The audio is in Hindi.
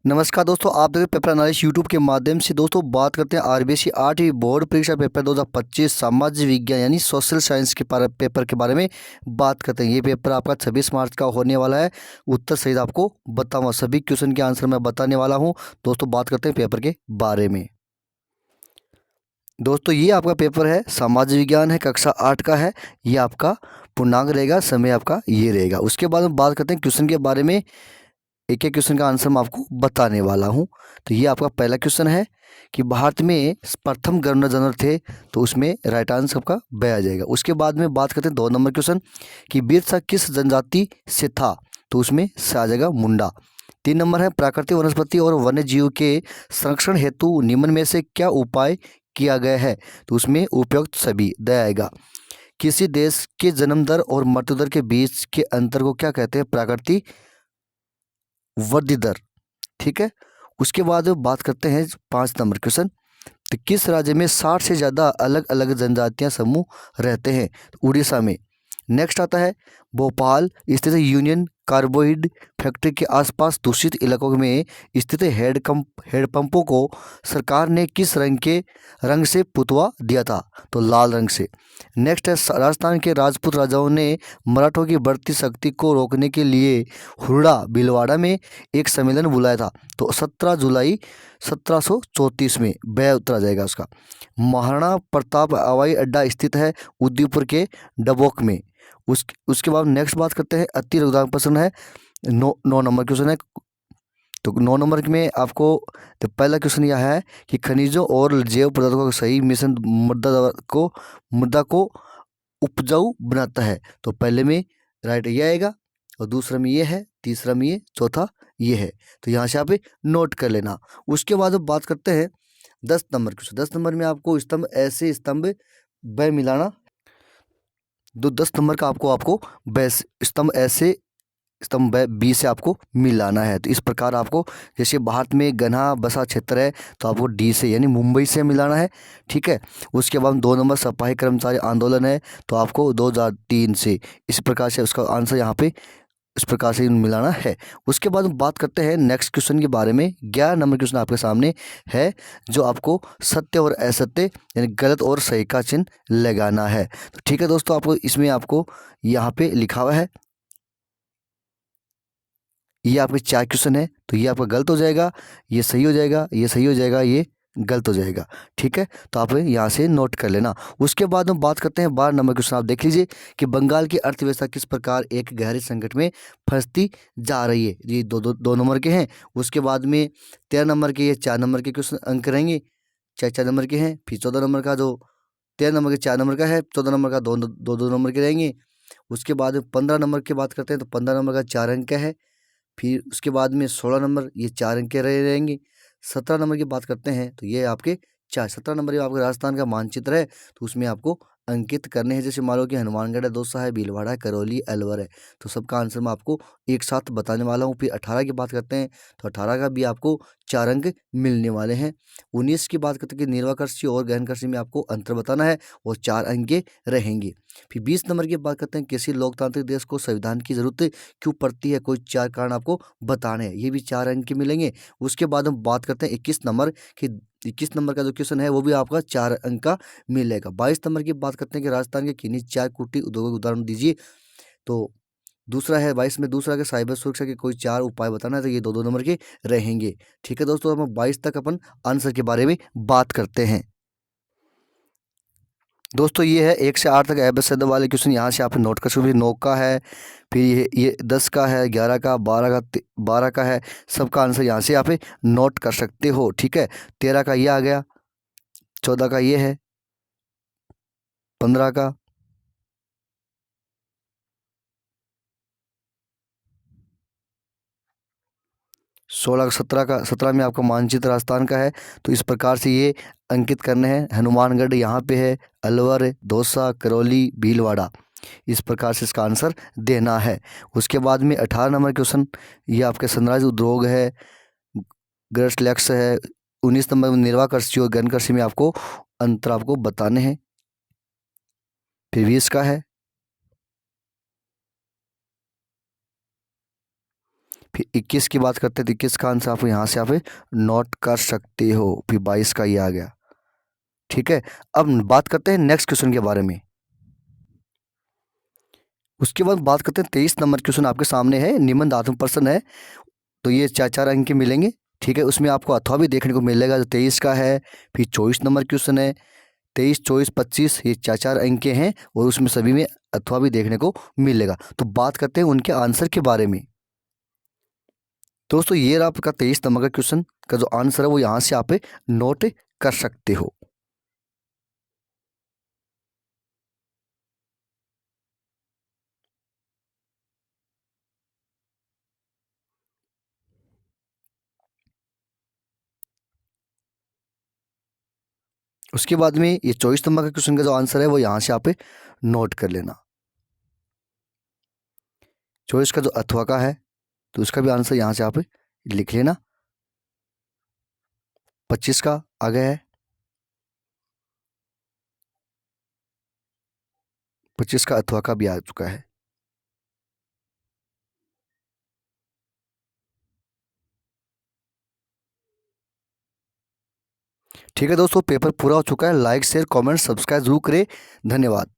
नमस्कार दोस्तों, आप देख पेपर एनालिसिस यूट्यूब के माध्यम से दोस्तों बात करते हैं आरबीएससी 8वीं बोर्ड परीक्षा पेपर 2025 सामाजिक विज्ञान यानी सोशल साइंस के पेपर के बारे में बात करते हैं। ये पेपर आपका 26 मार्च का होने वाला है। उत्तर सहित आपको बताऊंगा, सभी क्वेश्चन के आंसर मैं बताने वाला हूं। दोस्तों बात करते हैं पेपर के बारे में। दोस्तों ये आपका पेपर है, सामाजिक विज्ञान है, कक्षा 8 का है। ये आपका पूर्णांक रहेगा, समय आपका ये रहेगा। उसके बाद हम बात करते हैं क्वेश्चन के बारे में। एक एक क्वेश्चन का आंसर मैं आपको बताने वाला हूं। तो ये आपका पहला क्वेश्चन है कि भारत में प्रथम गवर्नर जनरल थे, तो उसमें राइट आंसर आपका ब आ जाएगा। उसके बाद में बात करते हैं 2 नंबर क्वेश्चन कि बिरसा किस जनजाति से था, तो उसमें से आ जाएगा मुंडा। 3 नंबर है प्राकृतिक वनस्पति और वन्य जीव के संरक्षण हेतु निम्न में से क्या उपाय किया गया है, तो उसमें उपयुक्त सभी द आएगा। किसी देश के जन्म दर और मृत्यु दर के बीच के अंतर को क्या कहते हैं, प्राकृतिक वृद्धि दर। ठीक है। उसके बाद बात करते हैं 5 नंबर क्वेश्चन, तो किस राज्य में 60 से ज़्यादा अलग अलग जनजातियां समूह रहते हैं, तो उड़ीसा में। नेक्स्ट आता है भोपाल स्थित यूनियन कार्बाइड फैक्ट्री के आसपास दूषित इलाकों में स्थित हेडपंपों को सरकार ने किस रंग से पुतवा दिया था, तो लाल रंग से। नेक्स्ट है राजस्थान के राजपूत राजाओं ने मराठों की बढ़ती शक्ति को रोकने के लिए हुरडा भीलवाड़ा में एक सम्मेलन बुलाया था, तो 17 जुलाई 1734 में बै उतरा जाएगा उसका। महाराणा प्रताप हवाई अड्डा स्थित है उदयपुर के डबोक में। उसके बाद नेक्स्ट बात करते हैं अति रुद्रांक प्रश्न है। 9 नंबर क्वेश्चन है। तो 9 नंबर में आपको तो पहला क्वेश्चन यह है कि खनिजों और जैव पदार्थों का सही मिश्रण मृदा को उपजाऊ बनाता है, तो पहले में राइट ये आएगा, और दूसरा में ये है, तीसरा में ये, चौथा ये है। तो यहाँ से आप नोट कर लेना। उसके बाद अब बात करते हैं 10 नंबर क्वेश्चन। 10 नंबर में आपको स्तंभ ऐसे स्तंभ ब मिलाना। 10 नंबर का आपको बेस स्तंभ ऐसे स्तंभ बी से आपको मिलाना है। तो इस प्रकार आपको, जैसे भारत में घना बसा क्षेत्र है, तो आपको डी से यानी मुंबई से मिलाना है। ठीक है। उसके बाद 2 नंबर सिपाही कर्मचारी आंदोलन है, तो आपको 2003 से। इस प्रकार से उसका आंसर यहाँ पे इस प्रकार से मिलाना है। उसके बाद हम बात करते हैं नेक्स्ट क्वेश्चन के बारे में। 11 नंबर क्वेश्चन आपके सामने है, जो आपको सत्य और असत्य यानी गलत और सही का चिन्ह लगाना है। तो ठीक है दोस्तों, आपको इसमें आपको यहाँ पे लिखा हुआ है, ये आपके 4 क्वेश्चन है, तो ये आपका गलत हो जाएगा, ये सही हो जाएगा, ये सही हो जाएगा, ये गलत हो जाएगा। ठीक है। तो आप यहाँ से नोट कर लेना। उसके बाद हम बात करते हैं 12 नंबर क्वेश्चन। आप देख लीजिए कि बंगाल की अर्थव्यवस्था किस प्रकार एक गहरे संकट में फंसती जा रही है। ये 2 नंबर के हैं। उसके बाद में 13 नंबर के, ये 4 नंबर के क्वेश्चन अंक रहेंगे। 4 4 नंबर के हैं। फिर 14 नंबर का, जो 13 नंबर के 4 नंबर का है, 14 नंबर का 2 2 नंबर के रहेंगे। उसके बाद 15 नंबर की बात करते हैं, तो 15 नंबर का 4 अंक का है। फिर उसके बाद में 16 नंबर, ये 4 अंक के रहेंगे। 17 नंबर की बात करते हैं, तो ये आपके 17 नंबर ये आपके राजस्थान का मानचित्र है, तो उसमें आपको अंकित करने हैं। जैसे मान लो कि हनुमानगढ़ है, दौसा है, भीलवाड़ा है, करौली, अलवर है, तो सबका आंसर मैं आपको एक साथ बताने वाला हूँ। फिर 18 की बात करते हैं, तो 18 का भी आपको 4 अंक मिलने वाले हैं। 19 की बात करते हैं कि निर्वाह कृषि और गहन कृषि में आपको अंतर बताना है, और 4 अंक के रहेंगे। फिर 20 नंबर की बात करते हैं, किसी लोकतांत्रिक देश को संविधान की जरूरत क्यों पड़ती है, कोई 4 कारण आपको बताने हैं, ये भी 4 अंक के मिलेंगे। उसके बाद हम बात करते हैं 21 नंबर कि 21 नंबर का जो क्वेश्चन है वो भी आपका 4 अंक का मिलेगा। 22 नंबर की बात करते हैं कि राजस्थान के किन्हीं 4 कुटीर उद्योगों के उदाहरण दीजिए। तो दूसरा है 22 में, दूसरा के साइबर सुरक्षा के कोई 4 उपाय बताना है, तो ये 2 2 नंबर के रहेंगे। ठीक है दोस्तों, हम 22 तक अपन आंसर के बारे में बात करते हैं। दोस्तों ये है 1 से 8 तक एबेसेड वाले क्वेश्चन, यहाँ से आप नोट कर सकते हो। 9 का है, फिर ये 10 का है, 11 का, 12 का है। सबका आंसर यहाँ से आप नोट कर सकते हो। ठीक है। 13 का ये आ गया, 14 का ये है, 15 का, 16 का, 17 का। 17 में आपका मानचित्र राजस्थान का है, तो इस प्रकार से ये अंकित करने हैं। हनुमानगढ़ यहाँ पे है, अलवर, दौसा, करौली, भीलवाड़ा, इस प्रकार से इसका आंसर देना है। उसके बाद में 18 नंबर क्वेश्चन, ये आपके सनराइज उद्योग है, ग्रस्ट लक्ष्य है। 19 नंबर में निर्वाह कृषि और गहन कृषि में आपको अंतर आपको बताने हैं। फिर 20 का है, फिर 21 की बात करते हैं तो 21 का आंसर आप यहाँ से आप नोट कर सकते हो। फिर 22 का ये आ गया। ठीक है, अब बात करते हैं नेक्स्ट क्वेश्चन के बारे में। उसके बाद बात करते हैं 23 नंबर क्वेश्चन आपके सामने है, निबंध आत्म प्रश्न है। तो ये 4 अंक के मिलेंगे। ठीक है, उसमें आपको अथवा भी देखने को मिलेगा जो 23 का है। फिर 24 नंबर क्वेश्चन है, 23, 24, 25, ये 4 अंक के हैं और उसमें सभी में अथवा भी देखने को मिलेगा। तो बात करते हैं उनके आंसर के बारे में। दोस्तों ये रहा आपका 23 नंबर का क्वेश्चन का जो आंसर है वो यहाँ से आप नोट कर सकते हो। उसके बाद में ये 24 नंबर का क्वेश्चन का जो आंसर है वो यहाँ से आप नोट कर लेना। 24 का जो अथवा का है तो उसका भी आंसर यहाँ से आप लिख लेना। 25 का आ गया है, 25 का अथवा का भी आ चुका है। ठीक है दोस्तों, पेपर पूरा हो चुका है। लाइक शेयर कमेंट सब्सक्राइब जरूर करें। धन्यवाद।